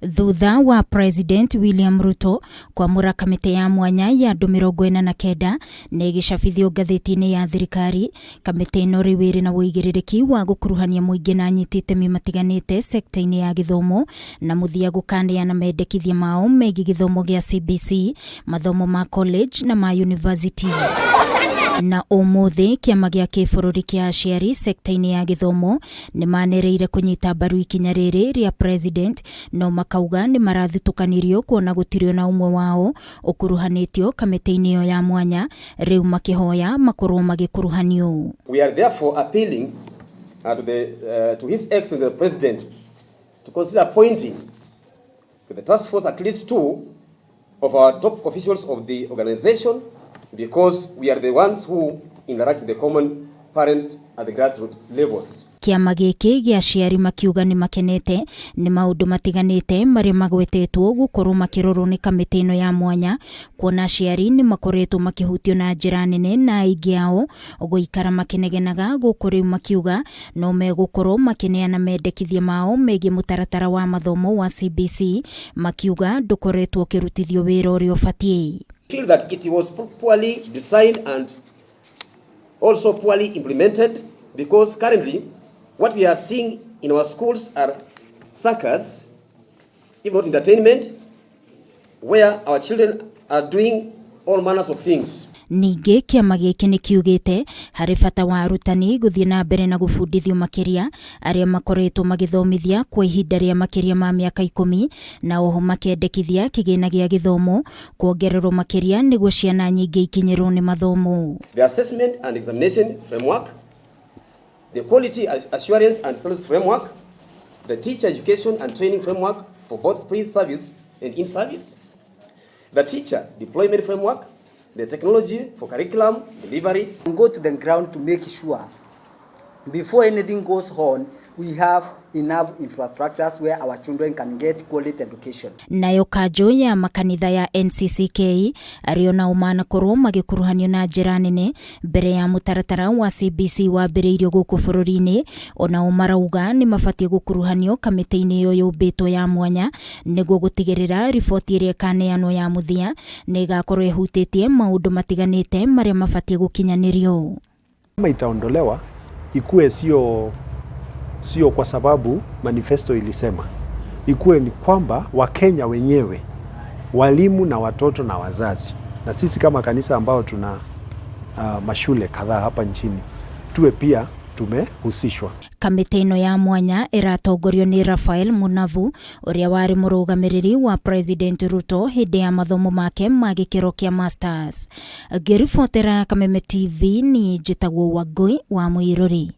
Thutha wa President William Ruto kwamũra kamĩtĩ ya mwanya ya andũ 49 nĩ ĩgĩcabithio ngathĩti-inĩ ya thirikari. Kamĩtĩ ĩno rĩu ĩrĩ na wũigĩrĩrĩki wa gũkuruhania mũingĩ na anyiti itemi matiganĩte sekta-inĩ ya githomo na mũthia gũkaneana mendekithia mao megiĩ gĩthomo gĩa CBC, mathomo ma college na ma university. Na ũmũthĩ Kiama gĩa kĩbũrũri kĩa aciari sekta-inĩ ya githomo nĩ manereire kũnyita mbaru ikinya rĩrĩ rĩa President, no makauga nĩ marathutũkanirio kuona gũtirio na ũmwe wao ũkuruhanĩtio kamĩtĩ-inĩ ĩyo ya mwanya, rĩu makĩhoya makorwo magĩkuruhanio. We are therefore appealing to His Excellency the President to consider appointing to the task force at least 2 of our top officials of the organization, because we are the ones who interact with the common parents at the grassroots levels. Kiama gĩkĩ gĩa aciari makiuga nĩ makenete nĩ maũndũ matiganĩte marĩa magwetetwo gũkorwo makĩrorwo nĩ kamĩtĩ ĩno ya mwanya, kuona aciari nĩ makoretwo makĩhutio na njĩra nene na aingĩ ao gũikara makenegenaga, gũkũ rĩu makiuga no megũkorwo makeneana mendekithia mao megiĩ mũtaratara wa mathomo wa CBC, makiuga ndũkoretwo ũkĩrutithio wĩra ũrĩa ũbatiĩ. Feel that it was poorly designed and also poorly implemented, because currently what we are seeing in our schools are circus, if not entertainment, where our children are doing all manners of things. Ningĩ kiama gĩkĩ nĩ kiugĩte harĩ bata wa arutani gũthiĩ na mbere na gũbundithio makiria arĩa makoretwo magĩthomithia kwa ihinda rĩa makiria ma mĩaka 10, na oho makendekithia kĩgĩna gĩa gĩthomo kuongererwo makiria nĩguo ciana nyingĩ ikinyĩrwo nĩ mathomo. The assessment and examination framework, the quality assurance and standards framework, the teacher education and training framework for both pre-service and in-service, the teacher deployment framework, the technology for curriculum delivery. Go to the ground to make sure before anything goes on, we have enough infrastructures where our children can get quality education. Nayo kanjũ ya makanitha ya NCCK arĩa nao manakorwo magĩkuruhanio na njĩra nene mbere ya mũtaratara wa CBC wambĩrĩirio gũkũ bũrũri-inĩ, onao marauga nĩ mabatie gũkuruhanio kamĩtĩ-inĩ ĩyo yũmbĩtwo ya mwanya nĩguo gũtigĩrĩra riboti ĩrĩa ĩkaneanwo ya mũthia nĩ ĩgakorwo ĩhutĩtie maũndũ matiganĩte marĩa mabatie gũkinyanĩrio. Kama itaondolewa ikuwe sio kwa sababu manifesto ilisema, ikuwe ni kwamba Wakenya wenyewe, walimu na watoto na wazazi, na sisi kama kanisa ambao tuna mashule kadhaa hapa nchini, tuwe pia tumehusishwa. Kamĩtĩ ĩno ya mwanya ĩratongorio nĩ Rafael Munavu ũrĩa warĩ mũrũgamĩrĩri wa President Ruto hĩndĩ ya mathomo make ma gĩkĩro kĩa masters. Ngĩribotera Kameme TV ni njĩtagwo Wangui wa Mũirũri.